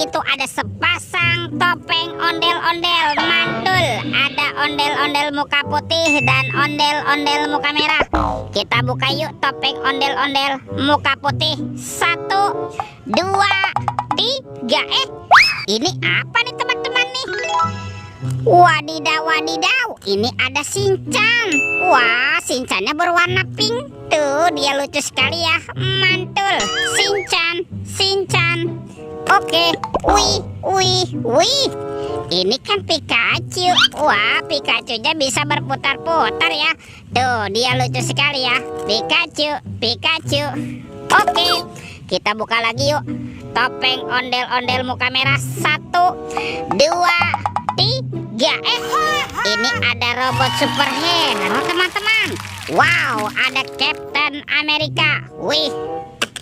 itu ada sepasang topeng ondel-ondel mantul. Ada ondel-ondel muka putih dan ondel-ondel muka merah. Kita buka yuk topeng ondel-ondel muka putih. 1, 2, 3. Ini apa nih teman-teman nih? Wadidaw, wadidaw. Ini ada Shinchan. Wah, Shinchannya berwarna pink. Tuh, dia lucu sekali ya. Mantul. Shinchan, Shinchan. Oke. Wih, wih, wih. Ini kan Pikachu. Wah, Pikachunya bisa berputar-putar ya. Tuh, dia lucu sekali ya. Pikachu, Pikachu. Oke. Kita buka lagi yuk. Topeng ondel-ondel muka merah. 1, 2, 3. Ini ada robot superhero teman-teman. Wow, ada Captain America. Wih,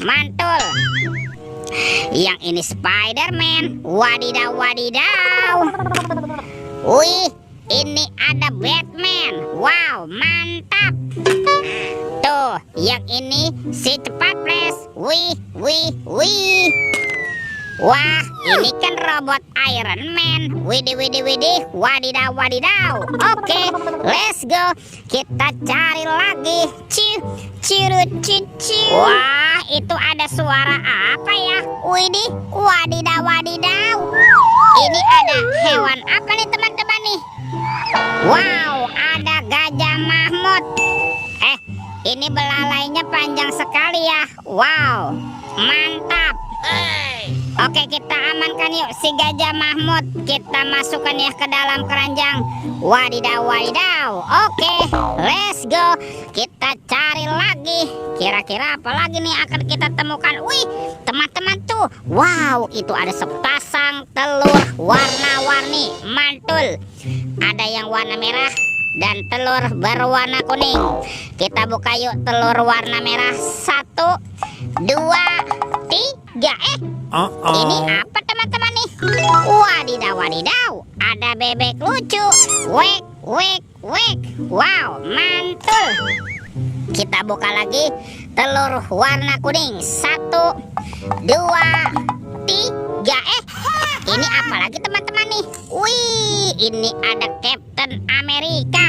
mantul. Yang ini Spider-Man. Wadidaw, wadidaw. Wih, ini ada Batman. Wow, mantap. Tuh, yang ini si cepat Flash. Wih, wih, wih. Wah, ini kan robot Iron Man. Widih, widih, widih. Wadidaw, wadidaw. Oke, let's go. Kita cari lagi. Cirut, cici. Wah, itu ada suara apa ya? Widih, wadidaw, wadidaw. Ini ada hewan apa nih teman-teman nih? Wow, ada gajah Mahmud. Ini belalainya panjang sekali ya. Wow, mantap. Oke, kita amankan yuk si gajah Mahmud. Kita masukkan ya ke dalam keranjang. Wadidaw, wadidaw. Oke, let's go. Kita cari lagi. Kira-kira apa lagi nih akan kita temukan? Wih, teman-teman tuh. Wow, itu ada sepasang telur warna-warni. Mantul. Ada yang warna merah dan telur berwarna kuning. Kita buka yuk telur warna merah. 1, 2, 3. Ini apa teman-teman nih? Wadidaw, wadidaw. Ada bebek lucu. Wek, wek, wek. Wow, mantul. Kita buka lagi telur warna kuning. 1, 2, 3. Ini apa lagi teman-teman nih? Wih, ini ada Captain America.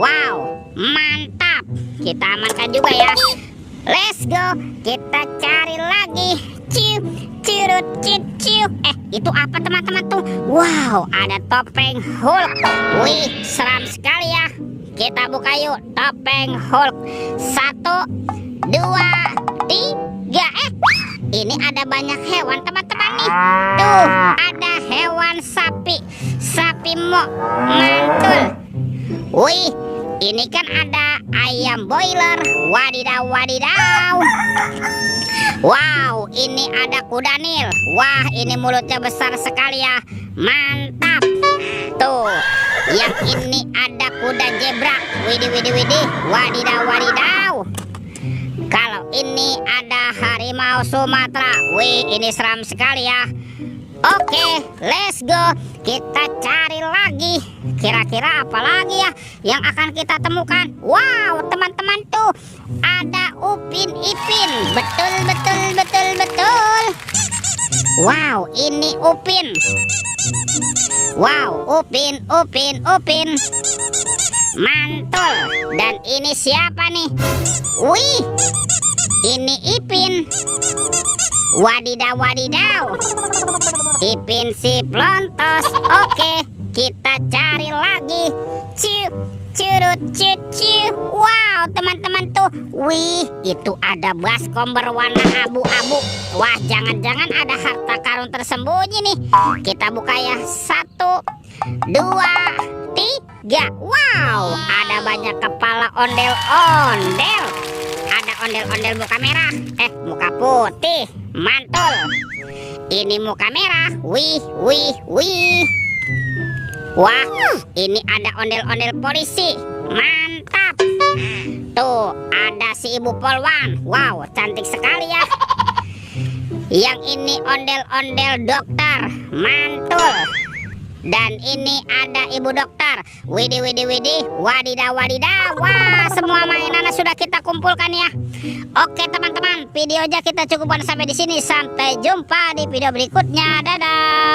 Wow, mantap. Kita amankan juga ya. Let's go. Kita cari lagi. Cirut, ciu. Itu apa teman-teman tuh? Wow, ada topeng Hulk. Wih, seram sekali ya. Kita buka yuk topeng Hulk. 1, 2, 3. Ini ada banyak hewan teman-teman nih. Tuh, ada hewan sapi. Sapi mantul. Wih, ini kan ada ayam boiler. Wadidaw, wadidaw. Wow, ini ada kuda Nil. Wah, ini mulutnya besar sekali ya. Mantap. Tuh, yang ini ada kuda zebra. Widih, widih, widih. Wadidaw, wadidaw. Kalau ini ada harimau Sumatera. Wih, ini seram sekali ya. Oke, let's go. Kita cari lagi. Kira-kira apa lagi ya yang akan kita temukan? Wow, teman-teman tuh ada Upin Ipin. Betul, betul, betul, betul. Wow, ini Upin. Wow, Upin, Upin, Upin. Mantul. Dan ini siapa nih? Wih, ini Ipin. Wadidaw, wadidaw. Ipin si Plontos. Oke, kita cari lagi. Cirut, ciu. Wow, teman-teman tuh. Wih, itu ada baskom berwarna abu-abu. Wah, jangan-jangan ada harta karun tersembunyi nih. Kita buka ya. 1, 2, 3. Wow, ada banyak kepala ondel-ondel. Ada ondel-ondel muka merah. Muka putih. Mantul. Ini muka merah. Wih, wih, wih. Wah, ini ada ondel-ondel polisi. Mantap. Tuh, ada si Ibu Polwan. Wow, cantik sekali ya. Yang ini ondel-ondel dokter. Mantul. Dan ini ada Ibu Dokter. Widih, widih, widih. Wadidaw, wadidaw. Wah, semua mainannya sudah kita kumpulkan ya. Oke teman-teman, videonya kita cukupkan sampai di sini. Sampai jumpa di video berikutnya. Dadah.